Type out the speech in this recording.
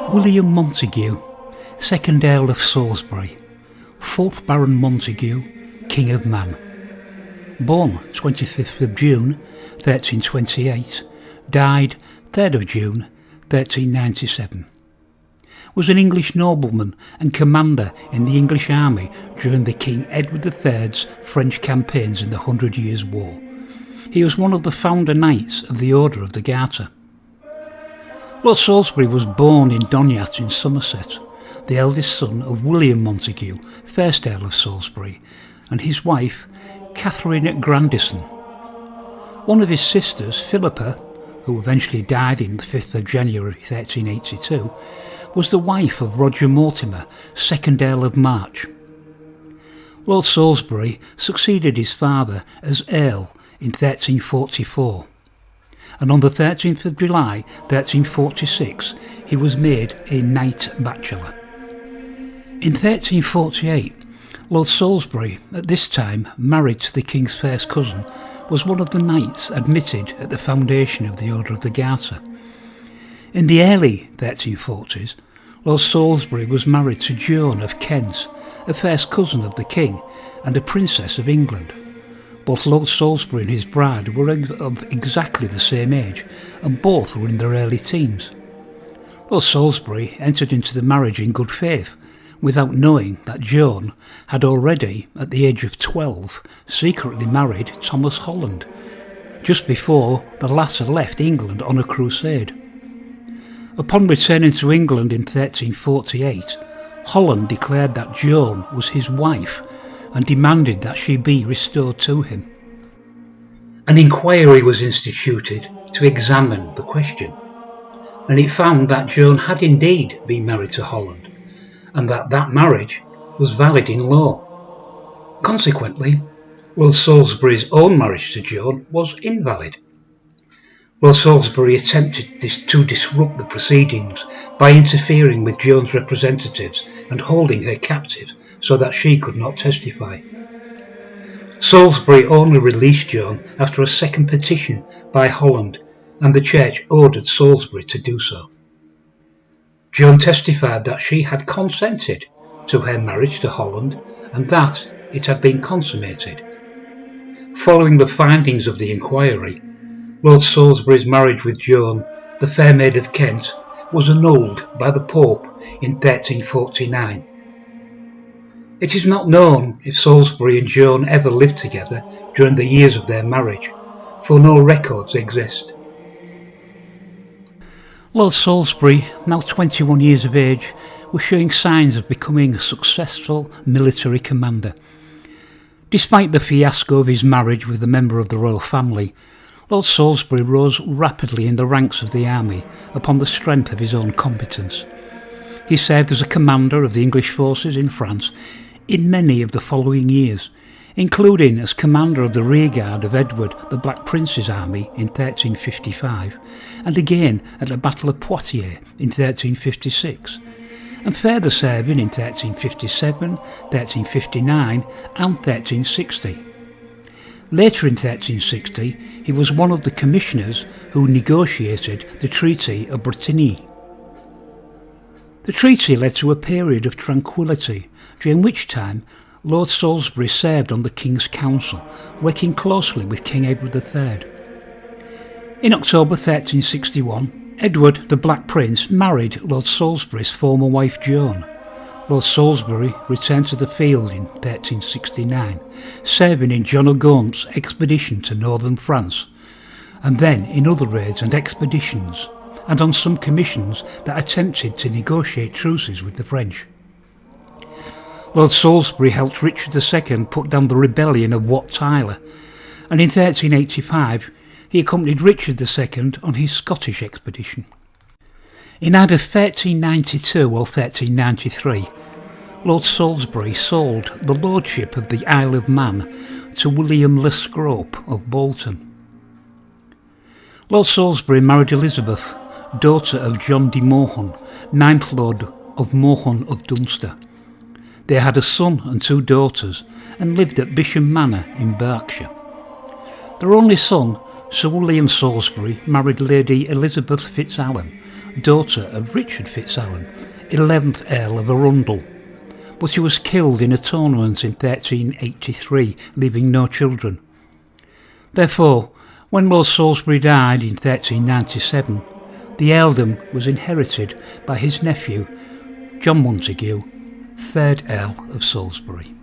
William Montagu, 2nd Earl of Salisbury, 4th Baron Montagu, King of Man. Born 25th of June 1328, died 3rd of June 1397. Was an English nobleman and commander in the English army during the King Edward III's French campaigns in the 100 Years' War. He was one of the founder knights of the Order of the Garter. Lord Salisbury was born in Donyat in Somerset, the eldest son of William Montagu, 1st Earl of Salisbury, and his wife, Catherine Grandison. One of his sisters, Philippa, who eventually died on the 5th of January 1382, was the wife of Roger Mortimer, 2nd Earl of March. Lord Salisbury succeeded his father as Earl in 1344. And on the 13th of July 1346 he was made a Knight Bachelor. In 1348, Lord Salisbury, at this time married to the King's first cousin, was one of the knights admitted at the foundation of the Order of the Garter. In the early 1340s, Lord Salisbury was married to Joan of Kent, a first cousin of the King and a princess of England. Both Lord Salisbury and his bride were of exactly the same age, and both were in their early teens. Lord Salisbury entered into the marriage in good faith, without knowing that Joan had already, at the age of 12, secretly married Thomas Holland, just before the latter left England on a crusade. Upon returning to England in 1348, Holland declared that Joan was his wife and demanded that she be restored to him. An inquiry was instituted to examine the question, and it found that Joan had indeed been married to Holland, and that marriage was valid in law. Consequently, Lord Salisbury's own marriage to Joan was invalid. Lord Salisbury attempted to disrupt the proceedings by interfering with Joan's representatives and holding her captive so that she could not testify. Salisbury only released Joan after a second petition by Holland, and the church ordered Salisbury to do so. Joan testified that she had consented to her marriage to Holland and that it had been consummated. Following the findings of the inquiry, Lord Salisbury's marriage with Joan, the Fair Maid of Kent, was annulled by the Pope in 1349. It is not known if Salisbury and Joan ever lived together during the years of their marriage, for no records exist. Lord Salisbury, now 21 years of age, was showing signs of becoming a successful military commander. Despite the fiasco of his marriage with a member of the royal family, Lord Salisbury rose rapidly in the ranks of the army upon the strength of his own competence. He served as a commander of the English forces in France in many of the following years, including as commander of the rearguard of Edward the Black Prince's army in 1355, and again at the Battle of Poitiers in 1356, and further serving in 1357, 1359 and 1360. Later in 1360, he was one of the commissioners who negotiated the Treaty of Bretigny. The treaty led to a period of tranquillity, during which time Lord Salisbury served on the King's Council, working closely with King Edward III. In October 1361, Edward the Black Prince married Lord Salisbury's former wife Joan. Lord Salisbury returned to the field in 1369, serving in John of Gaunt's expedition to northern France, and then in other raids and expeditions, and on some commissions that attempted to negotiate truces with the French. Lord Salisbury helped Richard II put down the rebellion of Wat Tyler, and in 1385 he accompanied Richard II on his Scottish expedition. In either 1392 or 1393, Lord Salisbury sold the lordship of the Isle of Man to William le Scrope of Bolton. Lord Salisbury married Elizabeth, daughter of John de Mohun, 9th Lord of Mohun of Dunster. They had a son and 2 daughters and lived at Bisham Manor in Berkshire. Their only son, Sir William Salisbury, married Lady Elizabeth Fitzalan, daughter of Richard Fitzalan, 11th Earl of Arundel, but she was killed in a tournament in 1383, leaving no children. Therefore, when Lord Salisbury died in 1397, the earldom was inherited by his nephew, John Montagu, 3rd Earl of Salisbury.